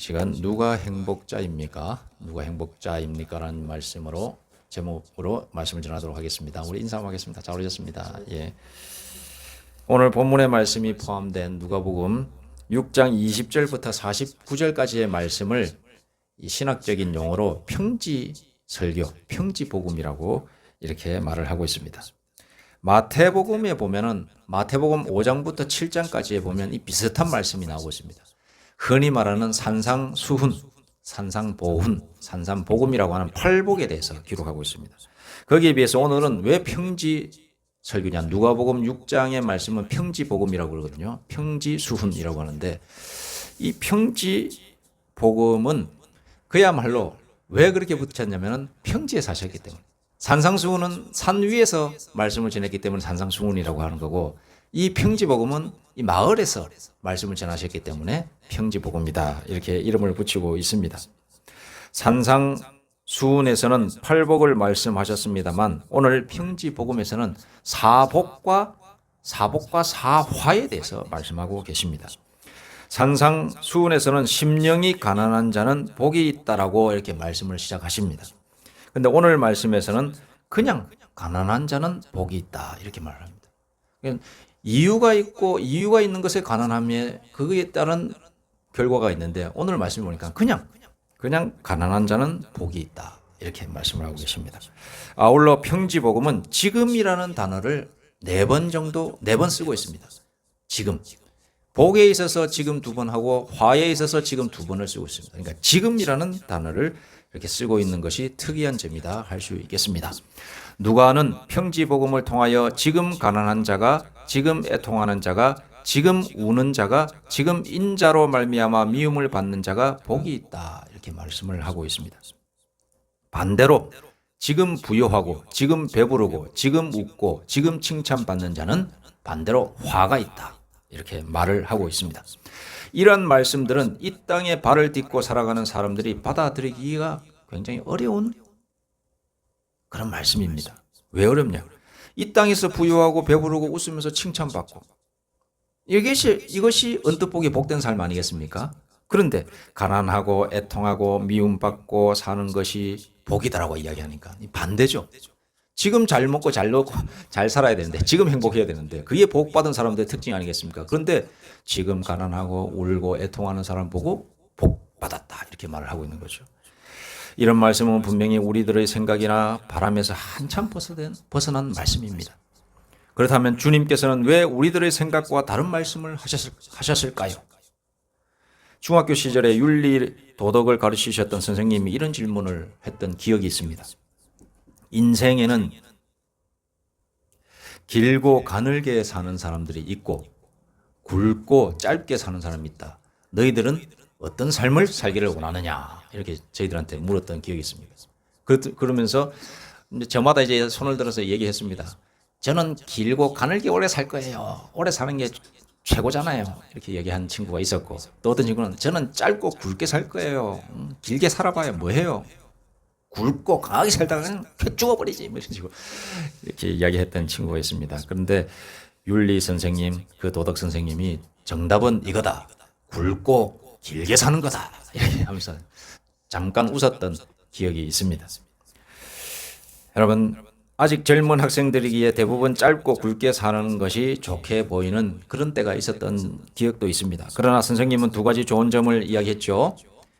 시간 누가 행복자입니까? 누가 행복자입니까? 라는 말씀으로 제목으로 말씀을 전하도록 하겠습니다. 우리 인사 하겠습니다. 잘 오셨습니다. 예. 오늘 본문의 말씀이 포함된 누가복음 6장 20절부터 49절까지의 말씀을 이 신학적인 용어로 평지 설교, 평지 복음이라고 이렇게 말을 하고 있습니다. 마태복음에 보면은 마태복음 5장부터 7장까지에 보면 이 비슷한 말씀이 나오고 있습니다. 흔히 말하는 산상수훈, 산상보훈, 산상복음이라고 하는 팔복에 대해서 기록하고 있습니다. 거기에 비해서 오늘은 왜 평지 설교냐? 누가복음 6장의 말씀은 평지복음이라고 그러거든요. 평지수훈이라고 하는데 이 평지복음은 그야말로 왜 그렇게 붙였냐면 평지에 사셨기 때문에. 산상수훈은 산 위에서 말씀을 전했기 때문에 산상수훈이라고 하는 거고, 이 평지복음은 이 마을에서 말씀을 전하셨기 때문에 평지복음이다, 이렇게 이름을 붙이고 있습니다. 산상수훈에서는 팔복을 말씀하셨습니다만 오늘 평지복음에서는 사복과 사화에 대해서 말씀하고 계십니다. 산상수훈에서는 심령이 가난한 자는 복이 있다라고 이렇게 말씀을 시작하십니다. 근데 오늘 말씀에서는 그냥 가난한 자는 복이 있다, 이렇게 말합니다. 이유가 있고 이유가 있는 것에 가난함에 그거에 따른 결과가 있는데, 오늘 말씀 보니까 그냥 가난한 자는 복이 있다, 이렇게 말씀을 하고 계십니다. 아울러 평지복음은 지금이라는 단어를 4번 쓰고 있습니다. 지금. 복에 있어서 지금 2번 하고 화에 있어서 지금 2번을 쓰고 있습니다. 그러니까 지금이라는 단어를 이렇게 쓰고 있는 것이 특이한 점이다 할 수 있겠습니다. 누가는 평지복음을 통하여 지금 가난한 자가, 지금 애통하는 자가, 지금 우는 자가, 지금 인자로 말미암아 미움을 받는 자가 복이 있다, 이렇게 말씀을 하고 있습니다. 반대로 지금 부유하고 지금 배부르고 지금 웃고 지금 칭찬받는 자는 반대로 화가 있다, 이렇게 말을 하고 있습니다. 이런 말씀들은 이 땅에 발을 딛고 살아가는 사람들이 받아들이기가 굉장히 어려운 그런 말씀입니다. 왜 어렵냐? 이 땅에서 부유하고 배부르고 웃으면서 칭찬받고, 이것이 언뜻 보기 복된 삶 아니겠습니까? 그런데 가난하고 애통하고 미움받고 사는 것이 복이다라고 이야기하니까 반대죠. 지금 잘 먹고 잘 놀고 잘 살아야 되는데, 지금 행복해야 되는데, 그게 복받은 사람들의 특징 아니겠습니까? 그런데 지금 가난하고 울고 애통하는 사람 보고 복받았다, 이렇게 말을 하고 있는 거죠. 이런 말씀은 분명히 우리들의 생각이나 바람에서 한참 벗어난 말씀입니다. 그렇다면 주님께서는 왜 우리들의 생각과 다른 말씀을 하셨을까요? 중학교 시절에 윤리 도덕을 가르치셨던 선생님이 이런 질문을 했던 기억이 있습니다. 인생에는 길고 가늘게 사는 사람들이 있고 굵고 짧게 사는 사람이 있다. 너희들은 어떤 삶을 살기를 원하느냐, 이렇게 저희들한테 물었던 기억이 있습니다. 그러면서 저마다 이제 손을 들어서 얘기했습니다. 저는 길고 가늘게 오래 살 거예요. 오래 사는 게 최고잖아요, 이렇게 얘기한 친구가 있었고, 또 어떤 친구는 저는 짧고 굵게 살 거예요. 길게 살아봐야 뭐해요. 굵고 강하게 살다가 그냥 죽어버리지, 뭐 이런 식으로 이렇게 이야기했던 친구가 있습니다. 그런데 윤리 선생님, 그 도덕 선생님이 정답은 이거다, 굵고 길게 사는 거다, 이렇게 하면서 잠깐 웃었던 기억이 있습니다. 여러분, 아직 젊은 학생들이기에 대부분 짧고 굵게 사는 것이 좋게 보이는 그런 때가 있었던 기억도 있습니다. 그러나 선생님은 2가지 좋은 점을 이야기했죠.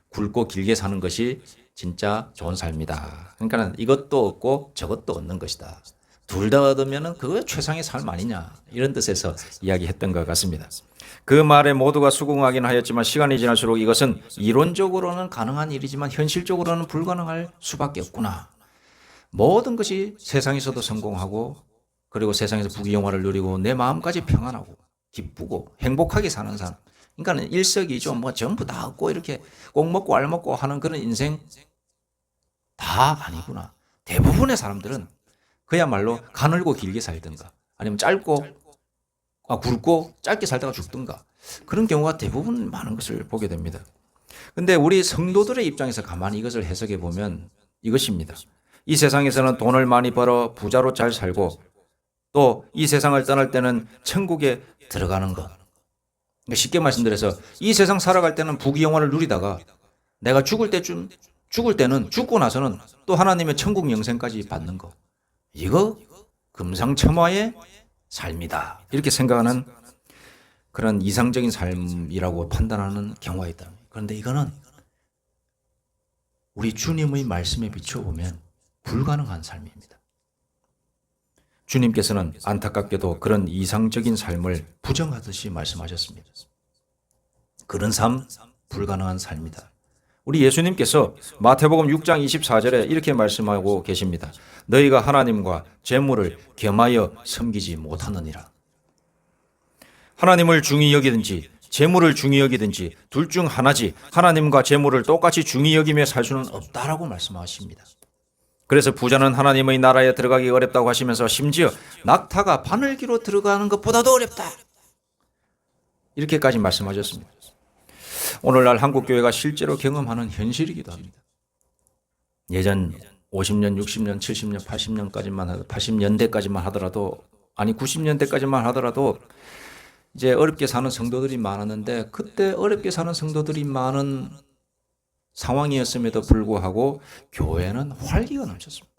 굵고 길게 사는 것이 진짜 좋은 삶이다. 그러니까 이것도 얻고 저것도 얻는 것이다. 둘 다 얻으면 그거 최상의 삶 아니냐, 이런 뜻에서 이야기했던 것 같습니다. 그 말에 모두가 수긍하긴 하였지만 시간이 지날수록 이것은 이론적으로는 가능한 일이지만 현실적으로는 불가능할 수밖에 없구나. 모든 것이 세상에서도 성공하고, 그리고 세상에서 부귀영화를 누리고 내 마음까지 평안하고 기쁘고 행복하게 사는 사람, 그러니까 일석이조 뭐 전부 다 얻고 이렇게 꼭 먹고 알 먹고 하는 그런 인생 다 아니구나. 대부분의 사람들은 그야말로 가늘고 길게 살든가, 아니면 굵고 짧게 살다가 죽든가, 그런 경우가 대부분 많은 것을 보게 됩니다. 그런데 우리 성도들의 입장에서 가만히 이것을 해석해 보면 이것입니다. 이 세상에서는 돈을 많이 벌어 부자로 잘 살고, 또 이 세상을 떠날 때는 천국에 들어가는 것, 쉽게 말씀드려서 이 세상 살아갈 때는 부귀영화를 누리다가 내가 죽을 때는 죽고 나서는 또 하나님의 천국 영생까지 받는 거. 이거 금상첨화의 삶이다. 이렇게 생각하는 그런 이상적인 삶이라고 판단하는 경우가 있다. 그런데 이거는 우리 주님의 말씀에 비춰보면 불가능한 삶입니다. 주님께서는 안타깝게도 그런 이상적인 삶을 부정하듯이 말씀하셨습니다. 그런 삶 불가능한 삶이다. 우리 예수님께서 마태복음 6장 24절에 이렇게 말씀하고 계십니다. 너희가 하나님과 재물을 겸하여 섬기지 못하느니라. 하나님을 중히 여기든지 재물을 중히 여기든지 둘 중 하나지 하나님과 재물을 똑같이 중히 여기며 살 수는 없다라고 말씀하십니다. 그래서 부자는 하나님의 나라에 들어가기 어렵다고 하시면서 심지어 낙타가 바늘기로 들어가는 것보다도 어렵다. 이렇게까지 말씀하셨습니다. 오늘날 한국교회가 실제로 경험하는 현실이기도 합니다. 예전 50년, 60년, 70년, 80년대까지만 하더라도 90년대까지만 하더라도 이제 어렵게 사는 성도들이 많았는데 그때 어렵게 사는 성도들이 많은 상황이었음에도 불구하고 교회는 활기가 넘쳤습니다.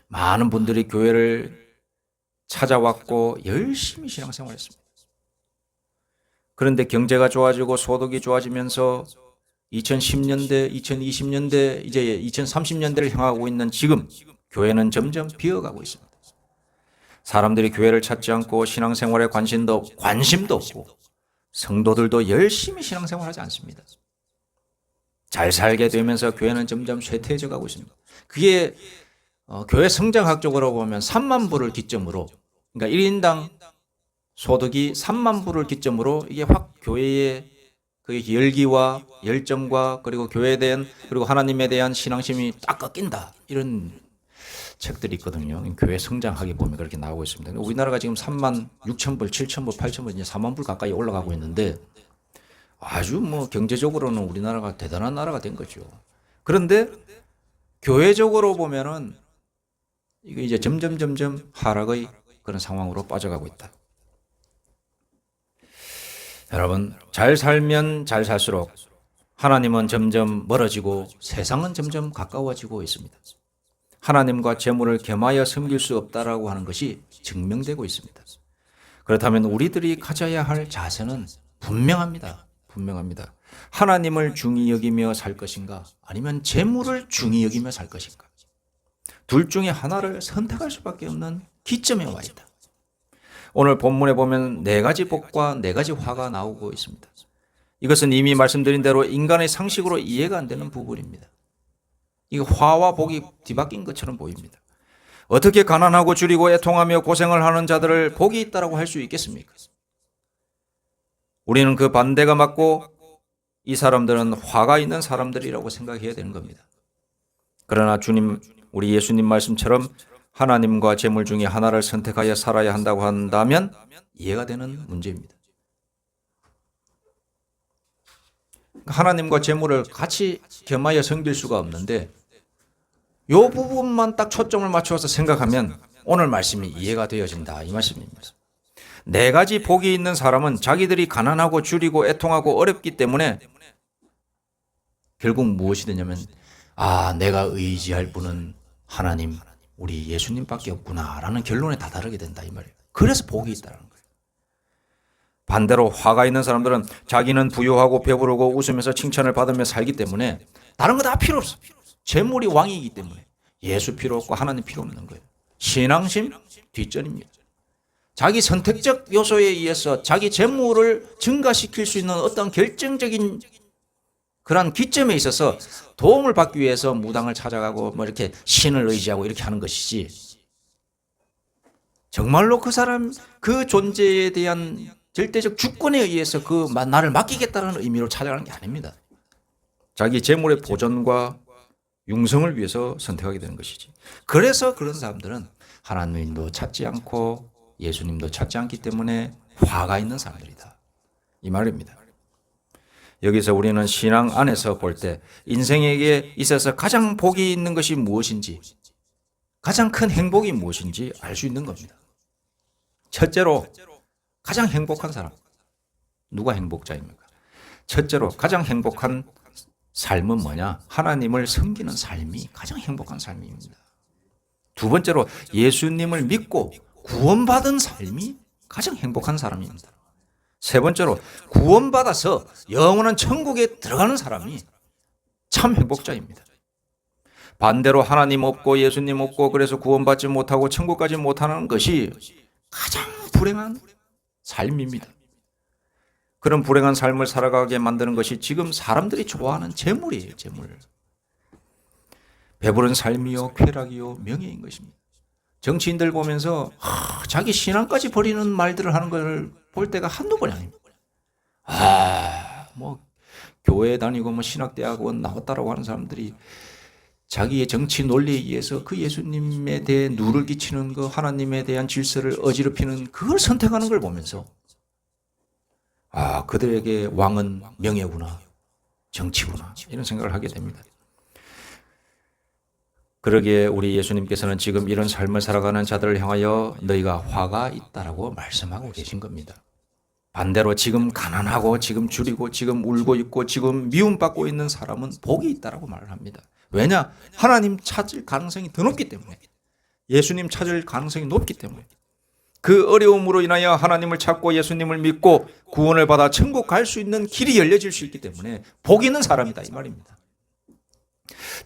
많은 분들이 교회를 찾아왔고 열심히 신앙생활했습니다. 그런데 경제가 좋아지고 소득이 좋아지면서 2010년대, 2020년대, 이제 2030년대를 향하고 있는 지금 교회는 점점 비어가고 있습니다. 사람들이 교회를 찾지 않고 신앙생활에 관심도 없고 성도들도 열심히 신앙생활하지 않습니다. 잘 살게 되면서 교회는 점점 쇠퇴해져 가고 있습니다. 그게 교회 성장학적으로 보면 3만 불을 기점으로, 그러니까 1인당 소득이 3만 불을 기점으로 이게 확 교회의 그 열기와 열정과 그리고 교회에 대한 그리고 하나님에 대한 신앙심이 딱 꺾인다. 이런 책들이 있거든요. 교회 성장하게 보면 그렇게 나오고 있습니다. 우리나라가 지금 3만 6천 불, 7천 불, 8천 불, 이제 4만 불 가까이 올라가고 있는데 아주 경제적으로는 우리나라가 대단한 나라가 된 거죠. 그런데 교회적으로 보면은 이게 이제 점점 하락의 그런 상황으로 빠져가고 있다. 여러분, 잘 살면 잘 살수록 하나님은 점점 멀어지고 세상은 점점 가까워지고 있습니다. 하나님과 재물을 겸하여 섬길 수 없다라고 하는 것이 증명되고 있습니다. 그렇다면 우리들이 가져야 할 자세는 분명합니다. 하나님을 중히 여기며 살 것인가 아니면 재물을 중히 여기며 살 것인가. 둘 중에 하나를 선택할 수밖에 없는 기점에 와 있다. 오늘 본문에 보면 4가지 복과 4가지 화가 나오고 있습니다. 이것은 이미 말씀드린 대로 인간의 상식으로 이해가 안 되는 부분입니다. 이거 화와 복이 뒤바뀐 것처럼 보입니다. 어떻게 가난하고 줄이고 애통하며 고생을 하는 자들을 복이 있다라고 할 수 있겠습니까? 우리는 그 반대가 맞고 이 사람들은 화가 있는 사람들이라고 생각해야 되는 겁니다. 그러나 우리 예수님 말씀처럼 하나님과 재물 중에 하나를 선택하여 살아야 한다고 한다면 이해가 되는 문제입니다. 하나님과 재물을 같이 겸하여 섬길 수가 없는데 이 부분만 딱 초점을 맞춰서 생각하면 오늘 말씀이 이해가 되어진다 이 말씀입니다. 4가지 복이 있는 사람은 자기들이 가난하고 줄이고 애통하고 어렵기 때문에 결국 무엇이 되냐면 내가 의지할 분은 하나님, 우리 예수님밖에 없구나라는 결론에 다다르게 된다 이 말이에요. 그래서 복이 있다는 거예요. 반대로 화가 있는 사람들은 자기는 부유하고 배부르고 웃으면서 칭찬을 받으며 살기 때문에 다른 거 다 필요 없어. 재물이 왕이기 때문에 예수 필요 없고 하나님 필요 없는 거예요. 신앙심 뒷전입니다. 자기 선택적 요소에 의해서 자기 재물을 증가시킬 수 있는 어떤 결정적인 그런 기점에 있어서 도움을 받기 위해서 무당을 찾아가고 이렇게 신을 의지하고 이렇게 하는 것이지 정말로 그 사람 그 존재에 대한 절대적 주권에 의해서 나를 맡기겠다는 의미로 찾아가는 게 아닙니다. 자기 재물의 보존과 융성을 위해서 선택하게 되는 것이지. 그래서 그런 사람들은 하나님도 찾지 않고 예수님도 찾지 않기 때문에 화가 있는 사람들이다 이 말입니다. 여기서 우리는 신앙 안에서 볼 때 인생에게 있어서 가장 복이 있는 것이 무엇인지, 가장 큰 행복이 무엇인지 알 수 있는 겁니다. 첫째로 가장 행복한 사람, 누가 행복자입니까? 첫째로 가장 행복한 삶은 뭐냐? 하나님을 섬기는 삶이 가장 행복한 삶입니다. 두 번째로 예수님을 믿고 구원받은 삶이 가장 행복한 사람입니다. 세 번째로 구원받아서 영원한 천국에 들어가는 사람이 참 행복자입니다. 반대로 하나님 없고 예수님 없고 그래서 구원받지 못하고 천국까지 못하는 것이 가장 불행한 삶입니다. 그런 불행한 삶을 살아가게 만드는 것이 지금 사람들이 좋아하는 재물이에요. 재물. 배부른 삶이요 쾌락이요 명예인 것입니다. 정치인들 보면서 자기 신앙까지 버리는 말들을 하는 걸 볼 때가 한두 번이 아닙니다. 교회 다니고 신학대학원 나왔다라고 하는 사람들이 자기의 정치 논리에 의해서 그 예수님에 대해 누를 끼치는 그 하나님에 대한 질서를 어지럽히는 그걸 선택하는 걸 보면서 그들에게 왕은 명예구나, 정치구나 이런 생각을 하게 됩니다. 그러기에 우리 예수님께서는 지금 이런 삶을 살아가는 자들을 향하여 너희가 화가 있다라고 말씀하고 계신 겁니다. 반대로 지금 가난하고 지금 줄이고 지금 울고 있고 지금 미움받고 있는 사람은 복이 있다라고 말을 합니다. 왜냐? 하나님 찾을 가능성이 더 높기 때문에, 예수님 찾을 가능성이 높기 때문에, 그 어려움으로 인하여 하나님을 찾고 예수님을 믿고 구원을 받아 천국 갈 수 있는 길이 열려질 수 있기 때문에 복 있는 사람이다 이 말입니다.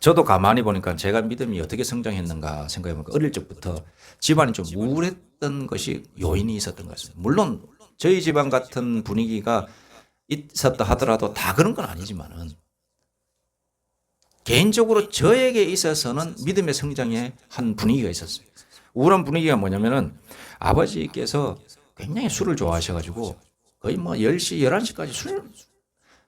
저도 가만히 보니까 제가 믿음이 어떻게 성장했는가 생각해보니까 어릴 적부터 집안이 좀 우울했던 것이 요인이 있었던 것 같습니다. 물론 저희 집안 같은 분위기가 있었다 하더라도 다 그런 건 아니지만은 개인적으로 저에게 있어서는 믿음의 성장에 한 분위기가 있었어요. 우울한 분위기가 뭐냐면은 아버지께서 굉장히 술을 좋아하셔가지고 거의 10시, 11시까지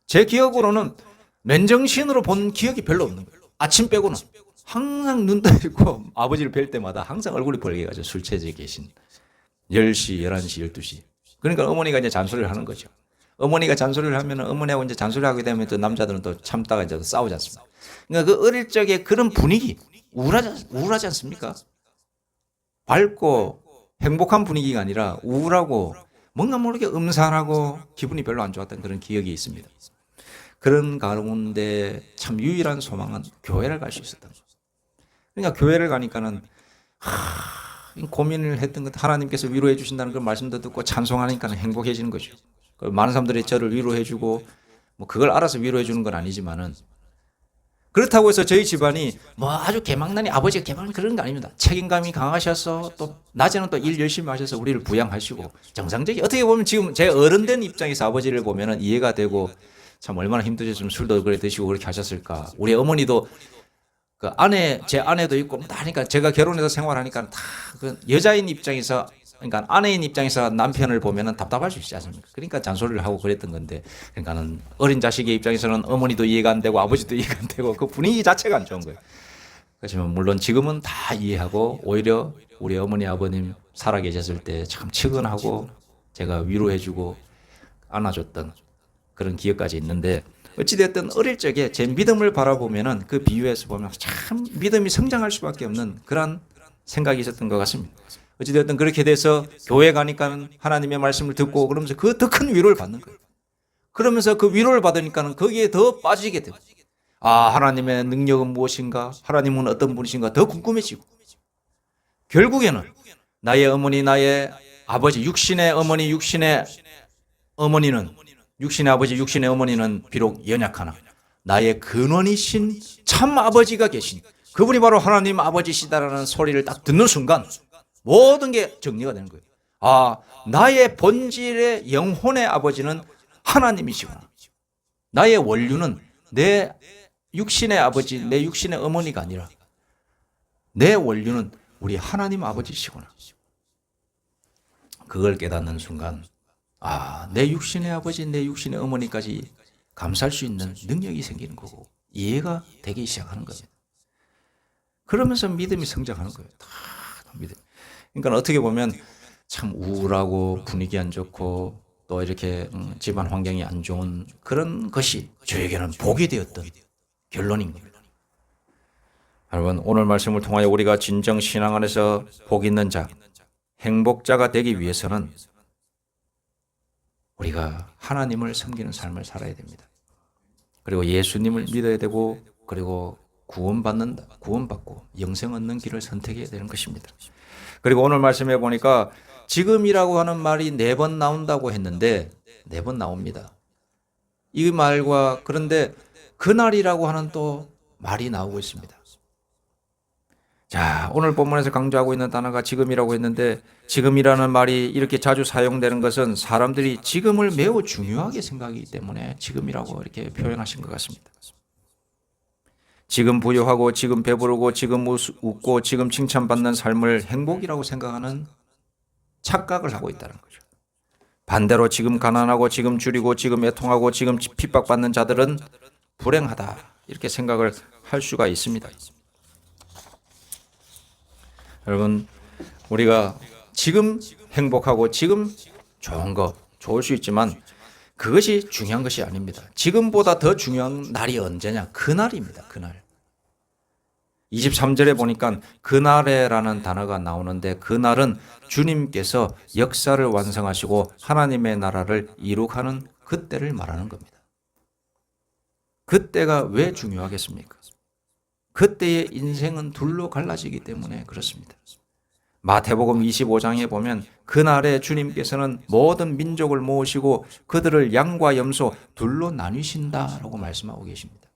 제 기억으로는 맨정신으로 본 기억이 별로 없는 거예요. 아침 빼고는 항상 눈 떠있고 아버지를 뵐 때마다 항상 얼굴이 벌게가지고 술 취해 계신 10시, 11시, 12시. 그러니까 어머니가 이제 잔소리를 하는 거죠. 어머니가 잔소리를 하면 어머니하고 이제 잔소리를 하게 되면 또 남자들은 또 참다가 이제 싸우지 않습니까? 그러니까 그 어릴 적에 그런 분위기, 우울하지 않습니까? 밝고 행복한 분위기가 아니라 우울하고 뭔가 모르게 음산하고 기분이 별로 안 좋았던 그런 기억이 있습니다. 그런 가운데 참 유일한 소망은 교회를 갈 수 있었던 거예요. 그러니까 교회를 가니까는 고민을 했던 것 하나님께서 위로해 주신다는 그 말씀도 듣고 찬송하니까 행복해지는 거죠. 많은 사람들이 저를 위로해 주고 그걸 알아서 위로해 주는 건 아니지만은 그렇다고 해서 저희 집안이 아주 개망나니 아버지가 개망 그런 거 아닙니다. 책임감이 강하셔서 또 낮에는 또 일 열심히 하셔서 우리를 부양하시고 정상적인 어떻게 보면 지금 제 어른된 입장에서 아버지를 보면은 이해가 되고 참 얼마나 힘드셨으면 술도 그래 드시고 그렇게 하셨을까. 우리 어머니도 제 아내도 있고 다 하니까 제가 결혼해서 생활하니까 다 그 여자인 입장에서 그러니까 아내인 입장에서 남편을 보면은 답답할 수 있지 않습니까? 그러니까 잔소리를 하고 그랬던 건데 그러니까는 어린 자식의 입장에서는 어머니도 이해가 안 되고 아버지도 이해가 안 되고 그 분위기 자체가 안 좋은 거예요. 그렇지만 물론 지금은 다 이해하고 오히려 우리 어머니 아버님 살아 계셨을 때 참 측은하고 제가 위로해주고 안아줬던 그런 기억까지 있는데 어찌됐든 어릴 적에 제 믿음을 바라보면은 그 비유에서 보면 참 믿음이 성장할 수밖에 없는 그런 생각이 있었던 것 같습니다. 어찌됐든 그렇게 돼서 교회 가니까 하나님의 말씀을 듣고 그러면서 그 더 큰 위로를 받는 거예요. 그러면서 그 위로를 받으니까는 거기에 더 빠지게 됩니다. 하나님의 능력은 무엇인가? 하나님은 어떤 분이신가? 더 궁금해지고 결국에는 나의 어머니, 나의 아버지, 육신의 어머니, 육신의 어머니는 육신의 아버지, 육신의 어머니는 비록 연약하나 나의 근원이신 참 아버지가 계신 그분이 바로 하나님 아버지시다라는 소리를 딱 듣는 순간 모든 게 정리가 되는 거예요. 나의 본질의 영혼의 아버지는 하나님이시구나. 나의 원류는 내 육신의 아버지, 내 육신의 어머니가 아니라 내 원류는 우리 하나님 아버지시구나. 그걸 깨닫는 순간 내 육신의 아버지, 내 육신의 어머니까지 감사할 수 있는 능력이 생기는 거고 이해가 되기 시작하는 겁니다. 그러면서 믿음이 성장하는 거예요. 다 믿음. 그러니까 어떻게 보면 참 우울하고 분위기 안 좋고 또 이렇게 집안 환경이 안 좋은 그런 것이 저에게는 복이 되었던 결론인 겁니다. 여러분 오늘 말씀을 통하여 우리가 진정 신앙 안에서 복 있는 자, 행복자가 되기 위해서는 우리가 하나님을 섬기는 삶을 살아야 됩니다. 그리고 예수님을 믿어야 되고, 그리고 구원받고 영생 얻는 길을 선택해야 되는 것입니다. 그리고 오늘 말씀해 보니까 지금이라고 하는 말이 4번 나온다고 했는데 4번 나옵니다. 이 말과 그런데 그날이라고 하는 또 말이 나오고 있습니다. 자, 오늘 본문에서 강조하고 있는 단어가 지금이라고 했는데 지금이라는 말이 이렇게 자주 사용되는 것은 사람들이 지금을 매우 중요하게 생각하기 때문에 지금이라고 이렇게 표현하신 것 같습니다. 지금 부유하고 지금 배부르고 지금 웃고 지금 칭찬받는 삶을 행복이라고 생각하는 착각을 하고 있다는 거죠. 반대로 지금 가난하고 지금 줄이고 지금 애통하고 지금 핍박받는 자들은 불행하다 이렇게 생각을 할 수가 있습니다. 여러분, 우리가 지금 행복하고 지금 좋은 거 좋을 수 있지만 그것이 중요한 것이 아닙니다. 지금보다 더 중요한 날이 언제냐? 그날입니다. 그날. 23절에 보니까 그날에라는 단어가 나오는데 그날은 주님께서 역사를 완성하시고 하나님의 나라를 이룩하는 그때를 말하는 겁니다. 그때가 왜 중요하겠습니까? 그때의 인생은 둘로 갈라지기 때문에 그렇습니다. 마태복음 25장에 보면 그날에 주님께서는 모든 민족을 모으시고 그들을 양과 염소 둘로 나뉘신다라고 말씀하고 계십니다.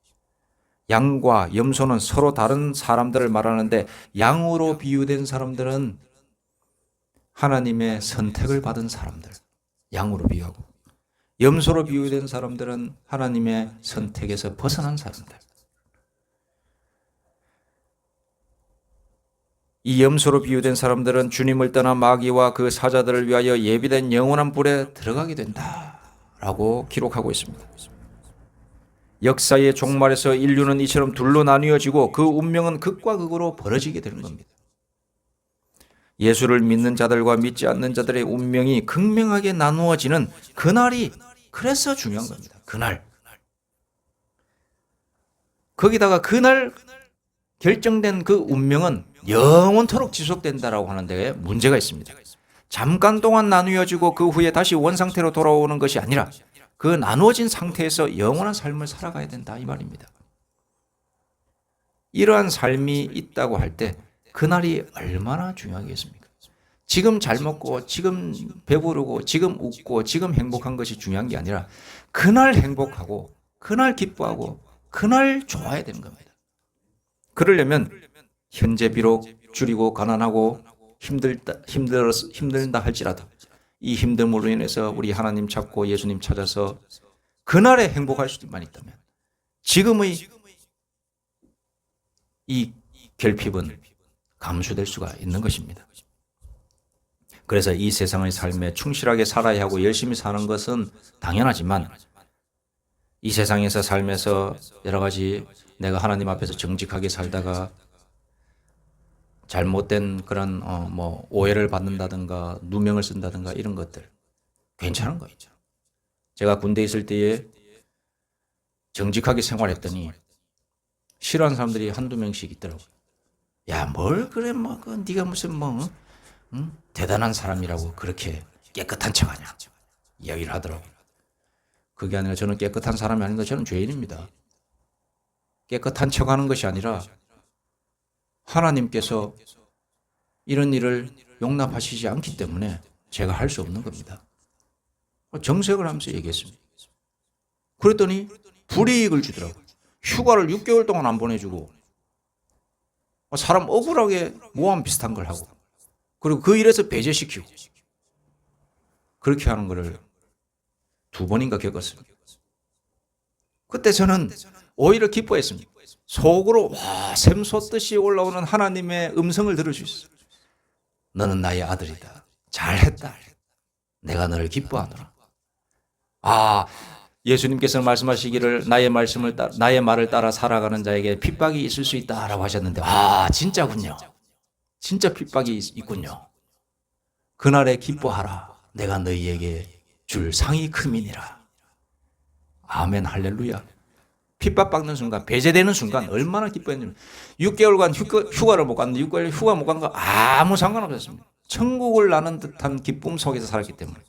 양과 염소는 서로 다른 사람들을 말하는데 양으로 비유된 사람들은 하나님의 선택을 받은 사람들, 양으로 비유하고 염소로 비유된 사람들은 하나님의 선택에서 벗어난 사람들. 이 염소로 비유된 사람들은 주님을 떠난 마귀와 그 사자들을 위하여 예비된 영원한 불에 들어가게 된다라고 기록하고 있습니다. 역사의 종말에서 인류는 이처럼 둘로 나뉘어지고 그 운명은 극과 극으로 벌어지게 되는 겁니다. 예수를 믿는 자들과 믿지 않는 자들의 운명이 극명하게 나누어지는 그날이 그래서 중요한 겁니다. 그날. 거기다가 그날 결정된 그 운명은 영원토록 지속된다라고 하는데 문제가 있습니다. 잠깐 동안 나누어지고 그 후에 다시 원상태로 돌아오는 것이 아니라 그 나누어진 상태에서 영원한 삶을 살아가야 된다 이 말입니다. 이러한 삶이 있다고 할 때 그날이 얼마나 중요하겠습니까? 지금 잘 먹고 지금 배부르고 지금 웃고 지금 행복한 것이 중요한 게 아니라 그날 행복하고 그날 기뻐하고 그날 좋아야 되는 겁니다. 그러려면 현재 비록 줄이고 가난하고 힘들다 할지라도 이 힘듦으로 인해서 우리 하나님 찾고 예수님 찾아서 그날에 행복할 수만 있다면 지금의 이 결핍은 감수될 수가 있는 것입니다. 그래서 이 세상의 삶에 충실하게 살아야 하고 열심히 사는 것은 당연하지만 이 세상에서 살면서 여러 가지 내가 하나님 앞에서 정직하게 살다가 잘못된 그런 오해를 받는다든가 누명을 쓴다든가 이런 것들 괜찮은 거예요. 제가 군대에 있을 때에 정직하게 생활했더니 싫어하는 사람들이 한두 명씩 있더라고요. 야, 뭘 그래 네가 무슨 대단한 사람이라고 그렇게 깨끗한 척하냐 이야기를 하더라고요. 그게 아니라 저는 깨끗한 사람이 아닌데 저는 죄인입니다. 깨끗한 척하는 것이 아니라 하나님께서 이런 일을 용납하시지 않기 때문에 제가 할 수 없는 겁니다. 정색을 하면서 얘기했습니다. 그랬더니 불이익을 주더라고요. 휴가를 6개월 동안 안 보내주고 사람 억울하게 모함 비슷한 걸 하고 그리고 그 일에서 배제시키고 그렇게 하는 거를 2번인가 겪었습니다. 그때 저는 오히려 기뻐했습니다. 속으로 샘솟듯이 올라오는 하나님의 음성을 들을 수 있어요. 너는 나의 아들이다. 잘했다. 내가 너를 기뻐하노라. 예수님께서는 말씀하시기를 나의 말을 따라 살아가는 자에게 핍박이 있을 수 있다라고 하셨는데 진짜군요. 진짜 핍박이 있군요. 그날에 기뻐하라. 내가 너희에게 줄 상이 크민이라. 아멘 할렐루야. 핍박받는 순간, 배제되는 순간 얼마나 기뻐했냐면 6개월간 휴가를 못 갔는데 6개월 휴가 못 간 거 아무 상관없었습니다. 천국을 나는 듯한 기쁨 속에서 살았기 때문에.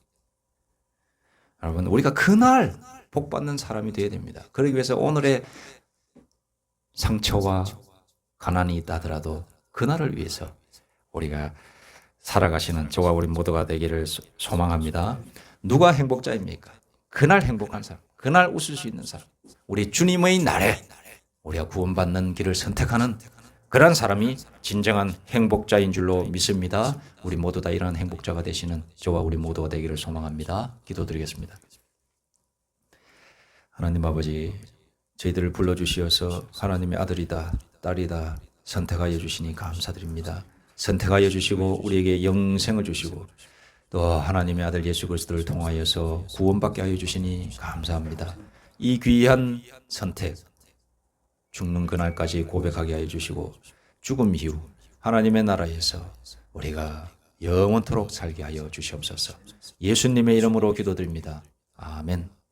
여러분, 우리가 그날 복 받는 사람이 되어야 됩니다. 그러기 위해서 오늘의 상처와 가난이 있다 하더라도 그날을 위해서 우리가 살아가시는 저와 우리 모두가 되기를 소망합니다. 누가 행복자입니까? 그날 행복한 사람, 그날 웃을 수 있는 사람, 우리 주님의 날에 우리가 구원받는 길을 선택하는 그런 사람이 진정한 행복자인 줄로 믿습니다. 우리 모두 다 이런 행복자가 되시는 저와 우리 모두가 되기를 소망합니다. 기도드리겠습니다. 하나님 아버지, 저희들을 불러주시어서 하나님의 아들이다, 딸이다 선택하여 주시니 감사드립니다. 선택하여 주시고 우리에게 영생을 주시고 또 하나님의 아들 예수 그리스도를 통하여서 구원받게 하여 주시니 감사합니다. 이 귀한 선택, 죽는 그날까지 고백하게 하여 주시고 죽음 이후 하나님의 나라에서 우리가 영원토록 살게 하여 주시옵소서. 예수님의 이름으로 기도드립니다. 아멘.